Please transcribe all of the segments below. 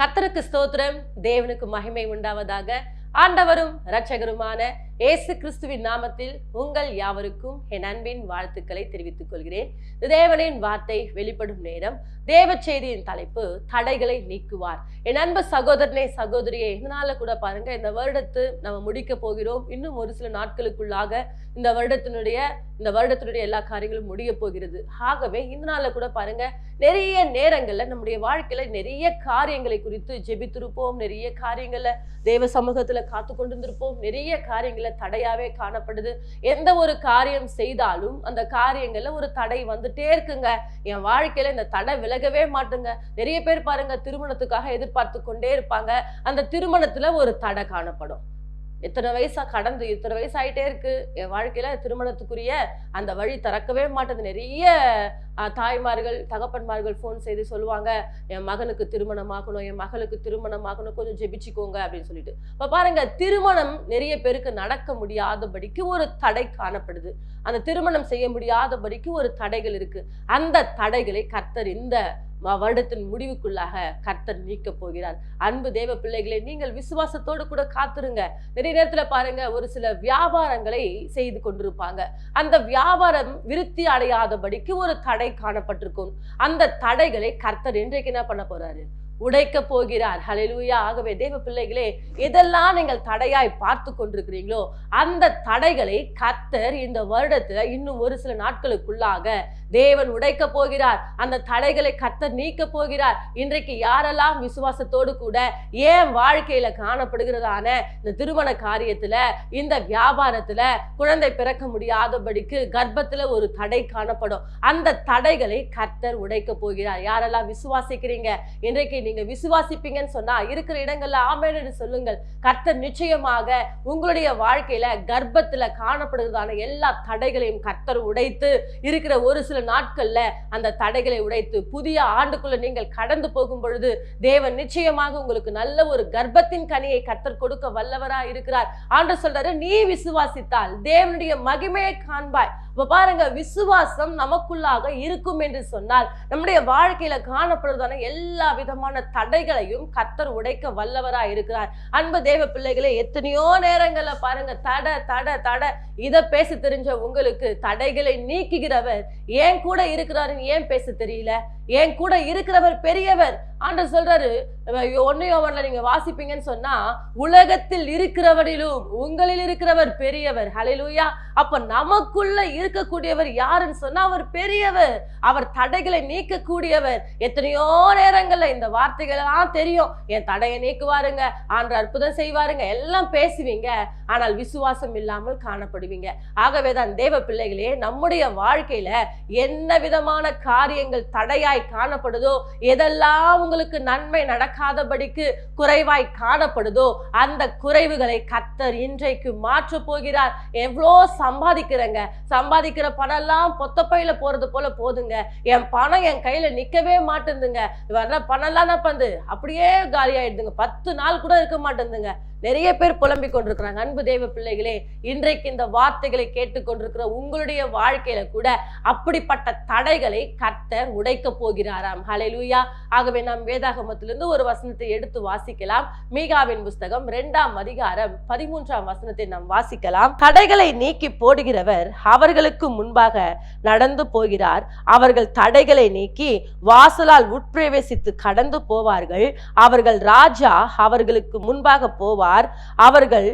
கர்த்தருக்கு ஸ்தோத்திரம், தேவனுக்கு மகிமை உண்டாவதாக. ஆண்டவரும் இரட்சகருமான இயேசு கிறிஸ்துவின் நாமத்தில் உங்கள் யாவருக்கும் என் அன்பின் வாழ்த்துக்களை தெரிவித்துக் கொள்கிறேன். தேவனின் வார்த்தை வெளிப்படும் நேரம். தேவ செய்தியின் தலைப்பு தடைகளை நீக்குவார். என் அன்பு சகோதரனே, சகோதரியே, இதனால கூட பாருங்க, இந்த வருடத்து நம்ம முடிக்க போகிறோம். இன்னும் ஒரு சில நாட்களுக்குள்ளாக இந்த வருடத்தினுடைய எல்லா காரியங்களும் முடிய போகிறது. ஆகவே இதனால கூட பாருங்க, நிறைய நேரங்கள்ல நம்முடைய வாழ்க்கையில நிறைய காரியங்களை குறித்து ஜெபித்திருப்போம், நிறைய காரியங்கள்ல தேவ சமூகத்துல காத்து கொண்டிருந்திருப்போம், நிறைய காரியங்கள தடையாவே காணப்படுது. எந்த ஒரு காரியம் செய்தாலும் அந்த காரியங்கள்ல ஒரு தடை வந்துட்டே இருக்குங்க. என் வாழ்க்கையில இந்த தடை விலகவே மாட்டுங்க. நிறைய பேர் பாருங்க, திருமணத்துக்காக எதிர்பார்த்து கொண்டே இருப்பாங்க. அந்த திருமணத்துல ஒரு தடை காணப்படும். இத்தனை வயசு ஆயிட்டே இருக்கு, என் வாழ்க்கையில திருமணத்துக்குரிய அந்த வழி திறக்கவே மாட்டேது. நிறைய தாய்மார்கள், தகப்பன்மார்கள் போன் செய்து சொல்லுவாங்க, என் மகனுக்கு திருமணம் ஆகணும், என் மகளுக்கு திருமணம் ஆகணும், கொஞ்சம் ஜெபிச்சுக்கோங்க அப்படின்னு சொல்லிட்டு. இப்ப பாருங்க, திருமணம் நிறைய பேருக்கு நடக்க முடியாதபடிக்கு ஒரு தடை காணப்படுது. அந்த திருமணம் செய்ய முடியாதபடிக்கு ஒரு தடைகள் இருக்கு. அந்த தடைகளை கர்த்தர் இந்த வருடத்தின் முடிவுக்குள்ளாக கர்த்தர் நீக்க போகிறார். அன்பு தேவ பிள்ளைகளே, நீங்கள் விசுவாசத்தோடு கூட காத்துருங்க. நிறைய நேரத்துல பாருங்க, ஒரு சில வியாபாரங்களை செய்து கொண்டிருப்பாங்க. அந்த வியாபாரம் விருத்தி அடையாதபடிக்கு ஒரு தடை காணப்பட்டிருக்கும். அந்த தடைகளை கர்த்தர் இன்றைக்கு என்ன பண்ண போறாரு? உடைக்க போகிறார். ஹல்லேலூயா. ஆகவே தேவ பிள்ளைகளே, எதெல்லாம் நீங்கள் தடையாய் பார்த்து கொண்டிருக்கிறீங்களோ அந்த தடைகளை கர்த்தர் இந்த வருடத்துல இன்னும் ஒரு சில நாட்களுக்குள்ளாக தேவன் உடைக்க போகிறார். அந்த தடைகளை கர்த்தர் நீக்க போகிறார். இன்றைக்கு யாரெல்லாம் விசுவாசத்தோடு கூட ஏன் வாழ்க்கையில காணப்படுகிறதான இந்த திருமண காரியத்துல, இந்த வியாபாரத்துல குழந்தை பிறக்க முடியாதபடிக்கு கர்ப்பத்துல ஒரு தடை காணப்படும், அந்த தடைகளை கர்த்தர் உடைக்க போகிறார். யாரெல்லாம் விசுவாசிக்கிறீங்க? இன்றைக்கு நீங்க விசுவாசிப்பீங்கன்னு சொன்னா இருக்கிற இடங்கள்ல ஆமென் என்று சொல்லுங்கள். கர்த்தர் நிச்சயமாக உங்களுடைய வாழ்க்கையில கர்ப்பத்துல காணப்படுகிறதான எல்லா தடைகளையும் கர்த்தர் உடைத்து, இருக்கிற ஒரு சில நாட்கள்ல அந்த தடைகளை உடைத்து புதிய ஆண்டுக்குள்ள நீங்கள் கடந்து போகும் பொழுது தேவன் நிச்சயமாக உங்களுக்கு நல்ல ஒரு கர்ப்பத்தின் கனியை கர்த்தர் கொடுக்க வல்லவரா இருக்கிறார். ஆண்டவர் சொல்றாரு, நீ விசுவாசித்தால் தேவனுடைய மகிமையை காண்பாய். இப்ப பாருங்க, விசுவாசம் நமக்குள்ளாக இருக்கும் என்று சொன்னால் நம்முடைய வாழ்க்கையில காணப்படுவதான எல்லா விதமான தடைகளையும் கர்த்தர் உடைக்க வல்லவரா இருக்கிறார். அன்பு தேவ பிள்ளைகளே, எத்தனையோ நேரங்கள்ல பாருங்க, தடை தடை தடை இதை பேச தெரிஞ்ச உங்களுக்கு தடைகளை நீக்குகிறவர் ஏன் கூட இருக்கிறாருன்னு ஏன் பேச தெரியல? ஏன் கூட இருக்கிறவர் பெரியவர். ஆண்டவர் சொல்றாரு, 1 யோவான்ல நீங்க வாசிப்பீங்கன்னு சொன்னா, உலகத்தில் இருக்கிறவரிலும் உங்களில் இருக்கிறவர் பெரியவர். ஹல்லேலூயா. அப்ப நமக்குள்ள இருக்கக்கூடியவர் யாருன்னு சொன்னா அவர் பெரியவர், அவர் தடைகளை நீக்கக்கூடியவர். எத்தனையோ நேரங்கள்ல இந்த வார்த்தைகள் எல்லாம் தெரியும், என் தடையை நீக்குவாருங்க, ஆண்டவர் அற்புதம் செய்வாருங்க, எல்லாம் பேசுவீங்க, ஆனால் விசுவாசம் இல்லாமல் காணப்படுவீங்க. ஆகவேதான் தேவ பிள்ளைகளே, நம்முடைய வாழ்க்கையில என்ன விதமான காரியங்கள் தடையாய் காணப்படுதோ, எதெல்லாம் உங்களுக்கு நன்மை நடக்காதபடிக்கு குறைவாய் காணப்படுதோ அந்த குறைவுகளை கர்த்தர் இன்றைக்கு மாற்ற போகிறார். எவ்வளோ சம்பாதிக்கிற பணம் எல்லாம் பொத்தப்பையில போறது போல போதுங்க, என் பணம் என் கையில நிக்கவே மாட்டேங்குதுங்க, வர்ற பணம் எல்லாம் என்ன பண்ணுது, அப்படியே காலியாயிடுதுங்க, 10 நாள் கூட இருக்க மாட்டேங்குதுங்க. நிறைய பேர் புலம்பிக் கொண்டிருக்கிறாங்க. அன்பு தேவ பிள்ளைகளே, இன்றைக்கு இந்த வார்த்தைகளை கேட்டுக்கொண்டிருக்கிற உங்களுடைய வாழ்க்கையில கூட அப்படிப்பட்ட தடைகளை கர்த்தர் உடைக்க போகிறாராம். ஹல்லேலூயா. ஆகவே நாம் வேதாகமத்திலிருந்து ஒரு வசனத்தை எடுத்து வாசிக்கலாம். மீகாவின் புஸ்தகம் 2ஆம் அதிகாரம் 13ஆம் வசனத்தை நாம் வாசிக்கலாம். தடைகளை நீக்கி போடுகிறவர் அவர்களுக்கு முன்பாக நடந்து போகிறார். அவர்கள் தடைகளை நீக்கி வாசலால் உட்பிரவேசித்து கடந்து போவார்கள். அவர்கள் ராஜா அவர்களுக்கு முன்பாக போவார். அவர்கள்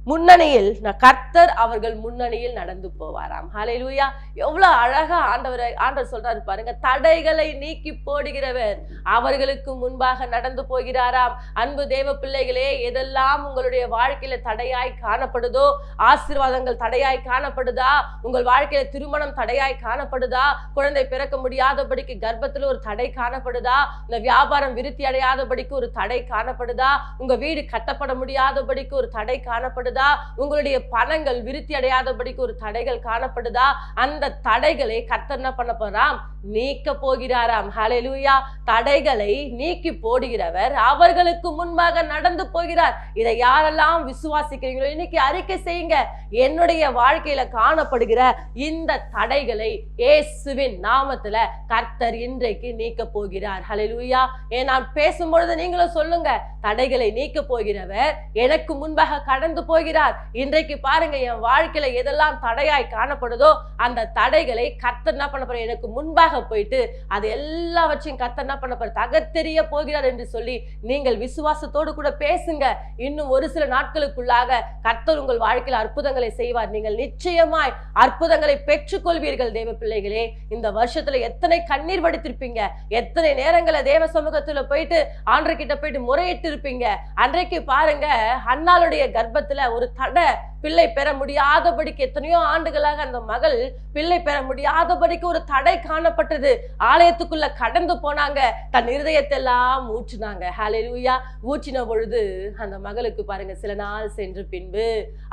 முன்னணியில், கர்த்தர் அவர்கள் முன்னணியில் நடந்து போவாராம். ஹல்லேலூயா. எவ்வளவு அழகா ஆண்டவர் சொல்றாரு பாருங்க, தடைகளை நீக்கி போடுகிறவர் அவர்களுக்கு முன்பாக நடந்து போகிறாராம். அன்பு தேவ பிள்ளைகளே, எதெல்லாம் உங்களுடைய வாழ்க்கையில தடையாய் காணப்படுதோ, ஆசீர்வாதங்கள் தடையாய் காணப்படுதா, உங்கள் வாழ்க்கையில திருமணம் தடையாய் காணப்படுதா, குழந்தை பிறக்க முடியாதபடிக்கு கர்ப்பத்துல ஒரு தடை காணப்படுதா, இந்த வியாபாரம் விருத்தி அடையாதபடிக்கு ஒரு தடை காணப்படுதா, உங்க வீடு கட்டப்பட முடியாதபடிக்கு ஒரு தடை காணப்படுதா, காணப்படுதா? உங்களுடைய பணங்கள் விருத்தி அடையாதபடிக்கு ஒரு தடைகள் காணப்படுதா? அந்த தடைகளை கர்த்தர் என்ன பண்ண போறாம்? நீக்க போகிறாராம். ஹல்லேலூயா. தடைகளை நீக்கி போடுகிறவர் அவர்களுக்கு முன்பாக நடந்து போகிறார். இதை யாரெல்லாம் விசுவாசிக்கிறீங்களோ இன்னைக்கு அறிக்கை செய்யுங்க. என்னுடைய வாழ்க்கையில காணப்படுகிற இந்த தடைகளை இயேசுவின் நாமத்துல கர்த்தர் இன்றைக்கு நீக்க போகிறார். ஹல்லேலூயா. நான் பேசும்பொழுது நீங்களும் சொல்லுங்க, தடைகளை நீக்க போகிறவர் எனக்கு முன்பாக கடந்து போகிறார். இன்றைக்கு பாருங்க, என் வாழ்க்கையில எதெல்லாம் தடையாய் காணப்படுதோ அந்த தடைகளை கர்த்தர் என்ன பண்ண போறார்? எனக்கு முன்பாக போயிட்டு அது எல்லாவற்றையும் கர்த்தர் என்ன பண்ண போறார்? தகர்த்தெறிய போகிறார் என்று சொல்லி நீங்கள் விசுவாசத்தோடு கூட பேசுங்க. இன்னும் ஒரு சில நாட்களுக்குள்ளாக கர்த்தர் உங்கள் வாழ்க்கையில் அற்புதங்களை செய்வார். நீங்கள் நிச்சயமாய் அற்புதங்களை பெற்றுக்கொள்வீர்கள். தேவ பிள்ளைகளே, இந்த வருஷத்துல எத்தனை கண்ணீர் வடித்திருப்பீங்க, எத்தனை நேரங்களை தேவ சமூகத்துல போயிட்டு ஆண்டவர்கிட்ட போயிட்டு முறையிட்டு இருப்பீங்க. அன்றைக்கு பாருங்க, அன்னாளுடைய கர்ப்பத்துல ஒரு தடை, பிள்ளை பெற முடியாதபடிக்கு எத்தனையோ ஆண்டுகளாக அந்த மகள் பிள்ளை பெற முடியாதபடிக்கு ஒரு தடை காணப்பட்டது. ஆலயத்துக்குள்ள கடந்து போனாங்க, தன் இருதயத்தை எல்லாம் ஊற்றினாங்க. ஹல்லேலூயா. ஊற்றின பொழுது அந்த மகளுக்கு பாருங்க, சில நாள் சென்று பின்பு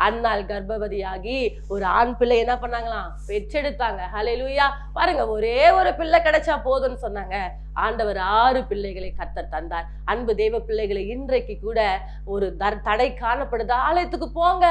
அன்னாள் கர்ப்பவதியாகி ஒரு ஆண் பிள்ளை என்ன பண்ணாங்களாம்? பெற்றெடுத்தாங்க. ஹல்லேலூயா. பாருங்க, ஒரே ஒரு பிள்ளை கிடைச்சா போதும்னு சொன்னாங்க. ஆண்டவர் 6 பிள்ளைகளை கர்த்தர் தந்தார். அன்பு தேவ பிள்ளைகளை, இன்றைக்கு கூட ஒரு தடை காணப்படுது, ஆலயத்துக்கு போங்க,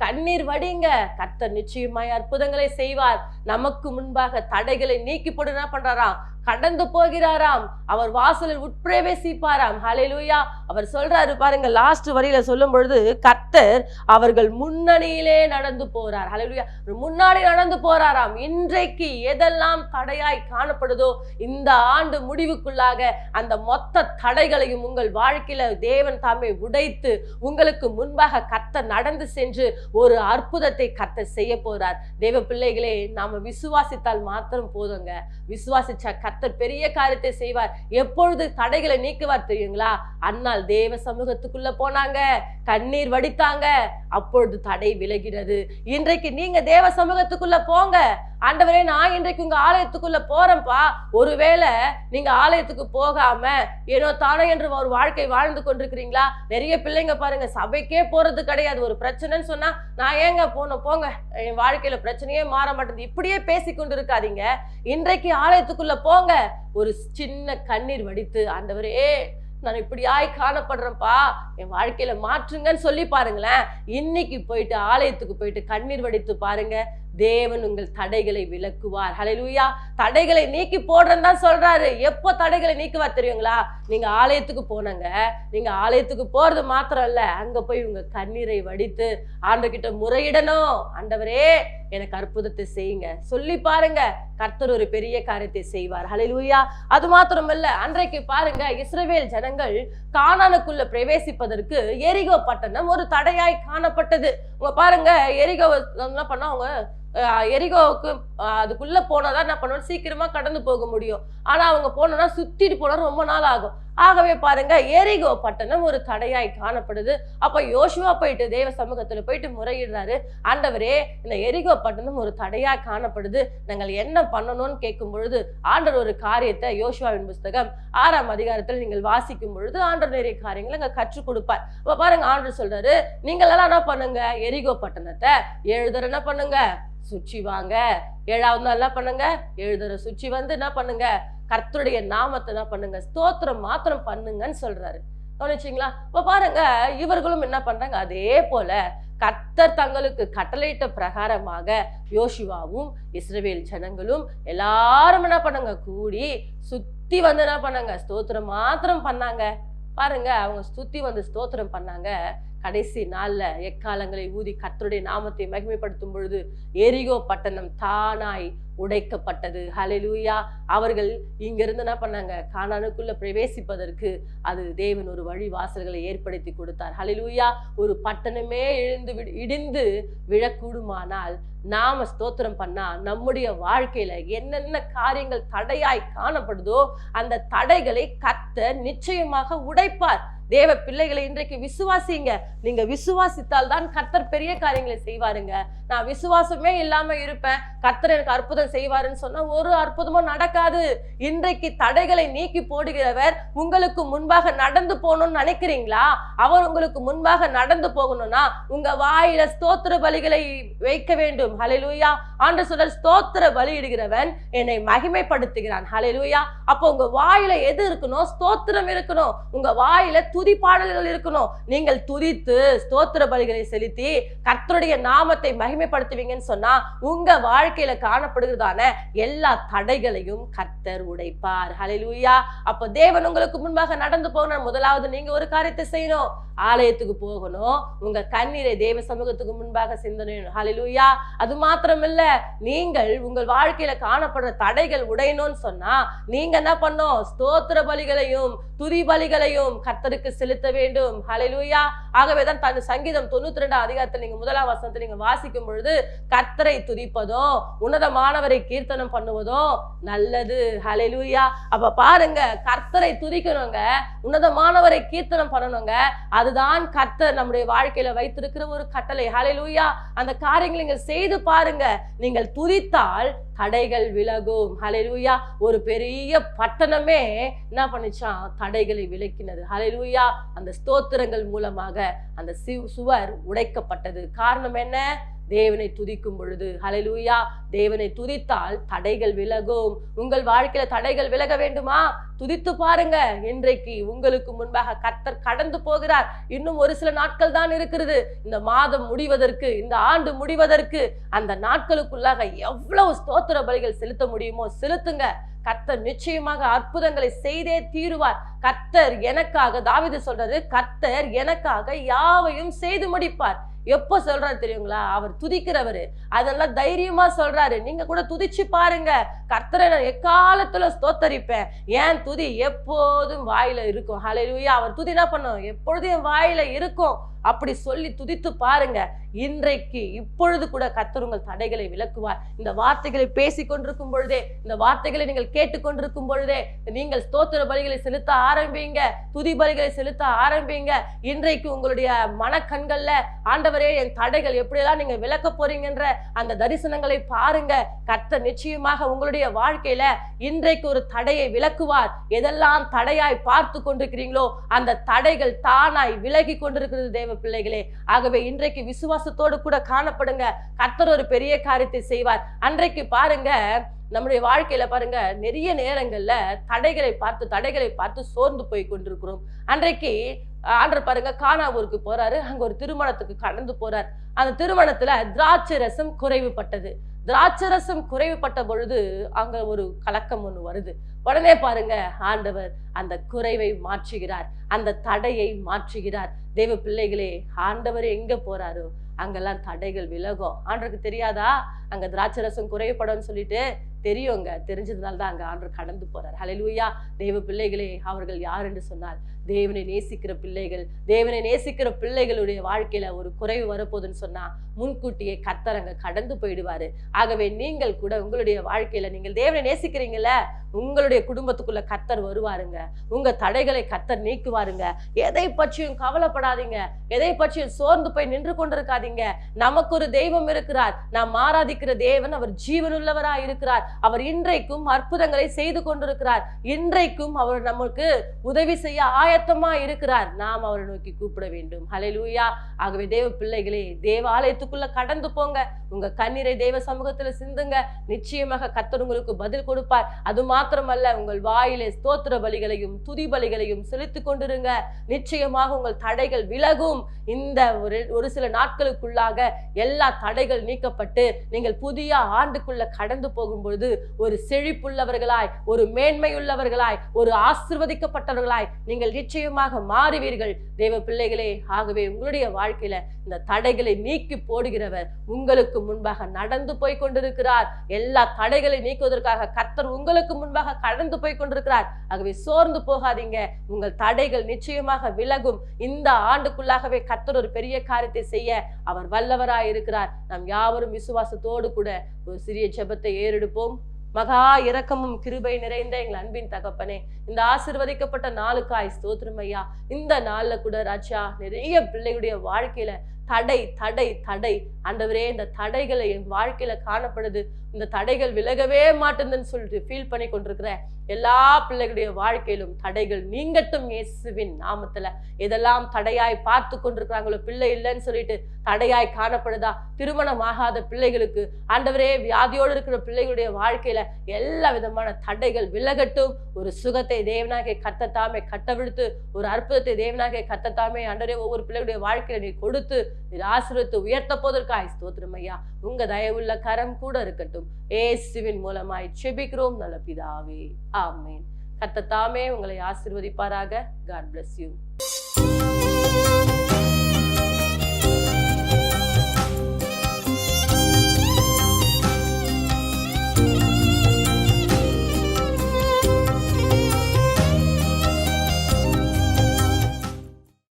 கண்ணீர் வடிங்க. கர்த்தர் நிச்சயமாய் அற்புதங்களை செய்வார். நமக்கு முன்பாக தடைகளை நீக்கி போட்டு என்ன பண்றாராம்? கடந்து போகிறாராம். அவர் வாசலில் உட்பிரவேசிப்பாராம். ஹல்லேலூயா. அவர் சொல்றாரு பாருங்க, லாஸ்ட் வரியில சொல்லும் பொழுது, கர்த்தர் அவர்கள் முன்னணியிலே நடந்து போறார். ஹல்லேலூயா. முன்னாடி நடந்து போறாராம். இன்றைக்கு எதெல்லாம் தடையாய் காணப்படுதோ இந்த ஆண்டு முடிவுக்குள்ளாக அந்த மொத்த தடைகளையும் உங்கள் வாழ்க்கையில தேவன் தாமே உடைத்து உங்களுக்கு முன்பாக கர்த்தர் நடந்து சென்று ஒரு அற்புதத்தை கர்த்தர் செய்ய போறார். தேவ பிள்ளைகளே, நாம விசுவாசித்தால் மாத்திரம் போதுங்க. விசுவாசிச்சா கர்த்தர் பெரிய காரியத்தை செய்வார். எப்பொழுது தடைகளை நீக்குவார் தெரியுங்களா? அன்னால் தேவ சமூகத்துக்குள்ள போனாங்க, கண்ணீர் வடித்தாங்க, அப்பொழுது தடை விலகிறது. இன்றைக்கு நீங்க தேவ சமூகத்துக்குள்ள போங்க. ஆண்டவரே, நான் இன்றைக்கு உங்க ஆலயத்துக்குள்ள போறேன்ப்பா. ஒருவேளை நீங்க ஆலயத்துக்கு போகாம ஏனோ தானோ என்று ஒரு வாழ்க்கை வாழ்ந்து கொண்டிருக்கிறீங்களா? நிறைய பிள்ளைங்க பாருங்க, சபைக்கே போறது கிடையாது. ஒரு பிரச்சனைன்னு சொன்னா, நான் ஏங்க போனோம், போங்க, என் வாழ்க்கையில பிரச்சனையே மாற மாட்டேங்குது, இப்படியே பேசி கொண்டு இருக்காதீங்க. இன்றைக்கு ஆலயத்துக்குள்ள போங்க. ஒரு சின்ன கண்ணீர் வடித்து, ஆண்டவரே, நான் இப்படியாய் காணப்படுறேன்ப்பா, என் வாழ்க்கையில மாற்றுங்கன்னு சொல்லி பாருங்களேன். இன்னைக்கு போயிட்டு ஆலயத்துக்கு போயிட்டு கண்ணீர் வடித்து பாருங்க, தேவன் உங்கள் தடைகளை விலக்குவார். ஹல்லேலூயா. தடைகளை நீக்கி போடுறேன்னு தான் சொல்றாரு. எப்போ தடைகளை நீக்குவார் தெரியுங்களா? நீங்க ஆலயத்துக்கு போனங்க. நீங்க ஆலயத்துக்கு போறது மாத்திரம் இல்ல, அங்க போய் உங்க கண்ணீரை வடித்து ஆண்டவர்கிட்ட முறையிடணும். ஆண்டவரே, எனக்கு அற்புதத்தை செய்யுங்க சொல்லி பாருங்க, கர்த்தர் ஒரு பெரிய காரியத்தை செய்வார். ஹல்லேலூயா. அது மாத்திரம் இல்ல, அன்றைக்கு பாருங்க, இஸ்ரவேல் ஜனங்கள் கானானுக்குள்ள பிரவேசிப்பதற்கு எரிகோ பட்டணம் ஒரு தடையாய் காணப்பட்டது. உங்க பாருங்க, எரிகோ என்ன பண்ணா, அவங்க எரிகோவுக்கு அதுக்குள்ள போனாதான் என்ன பண்ணுவோம், சீக்கிரமா கடந்து போக முடியும். ஆனா அவங்க போனோம்னா சுத்திட்டு போனா ரொம்ப நாள் ஆகும். ஆகவே பாருங்க, எரிகோ பட்டணம் ஒரு தடையாய் காணப்படுது. அப்ப யோசுவா போயிட்டு தேவ சமூகத்துல போயிட்டு முறையிடுறாரு, ஆண்டவரே, இந்த எரிகோ பட்டணம் ஒரு தடையா காணப்படுது, நாங்கள் என்ன பண்ணணும்னு கேட்கும் பொழுது ஆண்டவர் ஒரு காரியத்தை யோசுவாவின் புஸ்தகம் 6ஆம் அதிகாரத்தில் நீங்கள் வாசிக்கும் பொழுது ஆண்டவர் நிறைய காரியங்களை அங்க கற்றுக் கொடுப்பார். அப்ப பாருங்க, ஆண்டவர் சொல்றாரு, நீங்கள் எல்லாம் என்ன பண்ணுங்க, எரிகோ பட்டணத்தை 7 தடவை என்ன பண்ணுங்க, சுற்றி வாங்க. 7ஆவது நாள் என்ன பண்ணுங்க, 7 தடவை சுற்றி வந்து என்ன பண்ணுங்க, கர்த்தருடைய நாமத்தை என்ன பண்ணுங்க, ஸ்தோத்திரம் மாத்திரம் பண்ணுங்கன்னு சொல்றாரு. கவனிச்சிங்களா? இப்ப பாருங்க, இவர்களும் என்ன பண்றாங்க, அதே போல கர்த்தர் தங்களுக்கு கட்டளையிட்ட பிரகாரமாக யோசுவாவும் இஸ்ரவேல் ஜனங்களும் எல்லாரும் என்ன பண்ணாங்க, கூடி சுத்தி வந்து என்ன பண்ணாங்க, ஸ்தோத்திரம் மாத்திரம் பண்ணாங்க. பாருங்க, அவங்க சுத்தி வந்து ஸ்தோத்திரம் பண்ணாங்க. கடைசி நாள்ல எக்காலங்களை ஊதி கர்த்தருடைய நாமத்தை மகிமைப்படுத்தும் பொழுது எரிகோ பட்டணம் தானாய் உடைக்கப்பட்டது. ஹல்லேலூயா. அவர்கள் இங்கிருந்து என்ன பண்ணாங்க, கானானுக்குள்ள பிரவேசிப்பதற்கு அது தேவன் ஒரு வழி வாசல்களை ஏற்படுத்தி கொடுத்தார். ஹல்லேலூயா. ஒரு பட்டணமே இடிந்து விழக்கூடுமானால் நாம ஸ்தோத்திரம் பண்ணா நம்முடைய வாழ்க்கையில என்னென்ன காரியங்கள் தடையாய் காணப்படுதோ அந்த தடைகளை கர்த்தர் நிச்சயமாக உடைப்பார். தேவ பிள்ளைகளை இன்றைக்கு விசுவாசிங்க. நீங்க விசுவாசித்தால் தான் கர்த்தர் பெரிய காரியங்களை செய்வாருங்க. நான் விசுவாசமே இல்லாம இருப்பேன், கர்த்தர் எனக்கு அற்புதம் செய்வாருன்னு சொன்னா ஒரு அற்புதமும் நடக்காது. இன்றைக்கு தடைகளை நீக்கி போடுகிறவர் உங்களுக்கு முன்பாக நடந்து போகணும்னு நினைக்கிறீங்களா? அவர் உங்களுக்கு முன்பாக நடந்து போகணும்னா உங்க வாயில ஸ்தோத்திர பலிகளை வைக்க வேண்டும். ஹல்லேலூயா. ஆண்டவர் சொல்றார், ஸ்தோத்திர பலியிடுகிறவன் என்னை மகிமைப்படுத்துகிறான். ஹல்லேலூயா. அப்போ உங்க வாயில எது இருக்கணும்? ஸ்தோத்திரம் இருக்கணும். உங்க வாயில துதி பாடல்கள் இருக்கணும். நீங்கள் துதித்து ஸ்தோத்திர பலிகளை செலுத்தி கர்த்தருடைய நாமத்தை மகிமைப்படுத்துவீங்கன்னு சொன்னா உங்க வாழ்க்கையில காணப்படுகிறதான எல்லா தடைகளையும் கர்த்தர் உடைப்பார். ஹல்லேலூயா. அப்ப தேவன் உங்களுக்கு முன்பாக நடந்து போகணும். முதலாவது நீங்க ஒரு காரியத்தை செய்யணும், ஆலயத்துக்கு போகணும், உங்க கண்ணீரை தேவ சமூகத்துக்கு முன்பாக சிந்தனையும். ஹல்லேலூயா. அது மாத்திரமில்ல, நீங்கள் உங்கள் வாழ்க்கையில காணப்படுற தடைகள் உடையணும்னு சொன்னா நீங்க என்ன பண்ணும்? ஸ்தோத்திர பலிகளையும் துதி பலிகளையும் கர்த்தருக்கு செலுத்த வேண்டும். ஹல்லேலூயா. ஆகவேதான் தன் சங்கீதம் 92 அதிகாரத்தில் நீங்க 1ஆம் வசனத்தை நீங்க வாசிக்கும் பொழுது கர்த்தரை துதிப்பதும் உன்னதமானவரை கீர்த்தனம் பண்ணுவதும் நல்லது. ஹல்லேலூயா. அப்ப பாருங்க, கர்த்தரை துதிக்கணுங்க, உன்னதமானவரை கீர்த்தனம் பண்ணணுங்க. அதுதான் கர்த்தர் நம்முடைய வாழ்க்கையில வைத்திருக்கிற ஒரு கட்டளை. ஹல்லேலூயா. அந்த காரியங்களை நீங்கள் செய்து பாருங்க. நீங்கள் துதித்தால் தடைகள் விலகும். ஹல்லேலூயா. ஒரு பெரிய பட்டணமே என்ன பண்ணிச்சான்? தடைகளை விலக்கினது. ஹல்லேலூயா. அந்த ஸ்தோத்திரங்கள் மூலமாக அந்த சுவர் உடைக்கப்பட்டது. காரணம் என்ன? தேவனை துதிக்கும் பொழுது. ஹல்லேலூயா. தேவனை துதித்தால் தடைகள் விலகும். உங்கள் வாழ்க்கையில தடைகள் விலக வேண்டுமா? துதித்து பாருங்க. இன்றைக்கு உங்களுக்கு முன்பாக கர்த்தர் கடந்து போகிறார். இன்னும் ஒரு சில நாட்கள் தான் இருக்கிறது. இந்த மாதம் முடிவதற்கு, இந்த ஆண்டு முடிவதற்கு, அந்த நாட்களுக்குள்ளாக எவ்வளவு ஸ்தோத்திர பலிகள் செலுத்த முடியுமோ செலுத்துங்க. கர்த்தர் நிச்சயமாக அற்புதங்களை செய்தே தீருவார். கர்த்தர் எனக்காக, தாவீது சொல்றாரு, கர்த்தர் எனக்காக யாவையும் செய்து முடிப்பார். எப்போ சொல்றாரு தெரியுங்களா? அவர் துதிக்கிறவரு. அதெல்லாம் தைரியமா சொல்றாரு. நீங்க கூட துதிச்சு பாருங்க. கர்த்தரை நான் எக்காலத்துல ஸ்தோத்தரிப்பேன், ஏன் துதி எப்போதும் வாயில இருக்கும். ஹல்லேலூயா. அவர் துதி என்ன பண்ணும்? எப்பொழுதும் என் வாயில இருக்கும். அப்படி சொல்லி துதித்து பாருங்க. இன்றைக்கு இப்பொழுது கூட கர்த்தர் உங்கள் தடைகளை விலக்குவார். இந்த வார்த்தைகளை பேசிக் கொண்டிருக்கும் பொழுதே, இந்த வார்த்தைகளை நீங்கள் கேட்டுக்கொண்டிருக்கும் பொழுதே நீங்கள் ஸ்தோத்திர பலிகளை செலுத்த ஆரம்பிங்க, துதி பலிகளை செலுத்த ஆரம்பிங்க. இன்றைக்கு உங்களுடைய மனக்கண்கள்ல, ஆண்டவரே என் தடைகள் எப்படியெல்லாம் நீங்க விலக்க போறீங்கன்ற அந்த தரிசனங்களை பாருங்க. கர்த்தர் நிச்சயமாக உங்களுடைய வாழ்க்கையில இன்றைக்கு ஒரு தடையை விலக்குவார். எதெல்லாம் தடையாய் பார்த்து கொண்டிருக்கிறீங்களோ அந்த தடைகள் தானாய் விலகி கொண்டிருக்கிறது தேவ பிள்ளைகளே. ஆகவே இன்றைக்கு விசுவாசத்தோடு கூட காணப்படுங்க. கர்த்தர் ஒரு பெரிய காரியத்தை செய்வார். அன்றைக்கு பாருங்க, நம்முடைய வாழ்க்கையில பாருங்க, நிறைய நேரங்கள்ல தடைகளை பார்த்து சோர்ந்து போய் கொண்டிருக்கிறோம். அன்றைக்கு ஆண்டவர் பாருங்க, கானா ஊருக்கு போறாரு. அங்க ஒரு திருமணத்துக்கு கடந்து போறார். அந்த திருமணத்துல திராட்சை ரசம் குறைவுபட்டது. திராட்சை ரசம் குறைவுபட்ட பொழுது அங்க ஒரு கலக்கம் ஒண்ணு வருது. உடனே பாருங்க, ஆண்டவர் அந்த குறைவை மாற்றுகிறார், அந்த தடையை மாற்றுகிறார். தேவ பிள்ளைகளே, ஆண்டவர் எங்க போறாரோ அங்கெல்லாம் தடைகள் விலகும். ஆண்டவருக்கு தெரியாதா அங்க திராட்சை ரசம் குறைவுபடும் சொல்லிட்டு? தெரியுங்க. தெரிஞ்சதுனால தான் அங்க ஆண்டவர் கடந்து போறார். ஹல்லேலூயா. தேவ பிள்ளைகளே, அவர்கள் யார் என்று சொன்னால் தேவனை நேசிக்கிற பிள்ளைகள். தேவனை நேசிக்கிற பிள்ளைகளுடைய வாழ்க்கையில ஒரு குறைவு வரப்போகுதுன்னு சொன்னா முன்கூட்டியே கர்த்தர் அங்க கடந்து போயிடுவாரு. ஆகவே நீங்கள் கூட உங்களுடைய வாழ்க்கையில நீங்கள் தேவனை நேசிக்கிறீங்கல்ல, உங்களுடைய குடும்பத்துக்குள்ள கர்த்தர் வருவாருங்க. உங்க தடைகளை கர்த்தர் நீக்குவாருங்க. எதை பற்றியும் கவலைப்படாதீங்க, எதை பற்றியும் சோர்ந்து போய் நின்று கொண்டிருக்காதீங்க. நமக்கு ஒரு தெய்வம் இருக்கிறார். நாம் ஆராதிக்கிற தேவன் அவர் ஜீவனுள்ளவராய் இருக்கிறார். அவர் இன்றைக்கும் அற்புதங்களை செய்து கொண்டிருக்கிறார். இன்றைக்கும் அவர் நமக்கு உதவி செய்ய ஆயத்தமா இருக்கிறார். நாம் அவரை நோக்கி கூப்பிட வேண்டும். ஹல்லேலூயா. ஆகவே தேவ பிள்ளைகளே, தேவ ஆலயத்துக்குள்ள கடந்து போங்க. உங்க கண்ணீரை தேவ சமூகத்துல சிந்துங்க. நிச்சயமாக கர்த்தர் உங்களுக்கு பதில் கொடுப்பார். அது மாத்திரமல்ல, உங்கள் வாயிலே ஸ்தோத்திர பலிகளையும் துதி பலிகளையும் செலுத்திக் கொண்டிருங்க. நிச்சயமாக உங்கள் தடைகள் விலகும். இந்த ஒரு சில நாட்களுக்குள்ளாக எல்லா தடைகள் நீக்கப்பட்டு நீங்கள் புதிய ஆண்டுக்குள்ள கடந்து போகும்பொழுது ஒரு செழிப்புள்ளவர்களாய், ஒரு மேன்மையுள்ளவர்களாய், ஒரு ஆசீர்வதிக்கப்பட்டவர்களாய் நீங்கள் நிச்சயமாக மாறுவீர்கள் தேவ பிள்ளைகளே. ஆகவே உங்களுடைய வாழ்க்கையில இந்த தடைகளை நீக்கி போடுகிறவர் உங்களுக்கு முன்பாக நடந்து போய் கொண்டிருக்கிறார். எல்லா தடைகளை நீக்குவதற்காக கர்த்தர் உங்களுக்கு முன்பாக கடந்து போய் கொண்டிருக்கிறார். ஆகவே சோர்ந்து போகாதீங்க. உங்கள் தடைகள் நிச்சயமாக விலகும். இந்த ஆண்டுக்குள்ளாகவே கர்த்தர் ஒரு பெரிய காரியத்தை செய்ய அவர் வல்லவராய் இருக்கிறார். நாம் யாவரும் விசுவாசத்தோடு கூட ஒரு சிறிய ஜெபத்தை ஏறெடுப்போம். மகா இரக்கமும் கிருபை நிறைந்த எங்கள் அன்பின் தகப்பனே, இந்த ஆசீர்வதிக்கப்பட்ட நாளுக்காய் ஸ்தோத்திரம் ஐயா. இந்த நாள்ல கூட ராஜா நிறைய பிள்ளைகளுடைய வாழ்க்கையில தடை தடை தடை ஆண்டவரே, இந்த தடைகளை என் வாழ்க்கையில காணப்படுது, இந்த தடைகள் விலகவே மாட்டேங்குதுன்னு சொல்லிட்டு ஃபீல் பண்ணி கொண்டிருக்கிற எல்லா பிள்ளைகளுடைய வாழ்க்கையிலும் தடைகள் நீங்கட்டும் இயேசுவின் நாமத்துல. எதெல்லாம் தடையாய் பார்த்து கொண்டிருக்கிறாங்களோ, பிள்ளை இல்லைன்னு சொல்லிட்டு தடையாய் காணப்படுதா, திருமணம் ஆகாத பிள்ளைகளுக்கு ஆண்டவரே, வியாதியோடு இருக்கிற பிள்ளைகளுடைய வாழ்க்கையில எல்லா விதமான தடைகள் விலகட்டும். ஒரு சுகத்தை தேவனாகிய கர்த்தர் கட்டவிழ்த்து, ஒரு அற்புதத்தை தேவனாகிய கர்த்தர் ஆண்டவரே ஒவ்வொரு பிள்ளைகளுடைய வாழ்க்கையில நீ கொடுத்து நீர் ஆசீர்வதித்து உயர்த்த போவதற்காய் ஸ்தோத்திரம் ஐயா. உங்க தயவுள்ள கரம் கூட இருக்கட்டும். இயேசுவின் மூலமாய் செபிக்கிறோம் நல்ல பிதாவே, ஆமென். கர்த்தர் தாமே உங்களை ஆசீர்வதிப்பாராக. God bless you.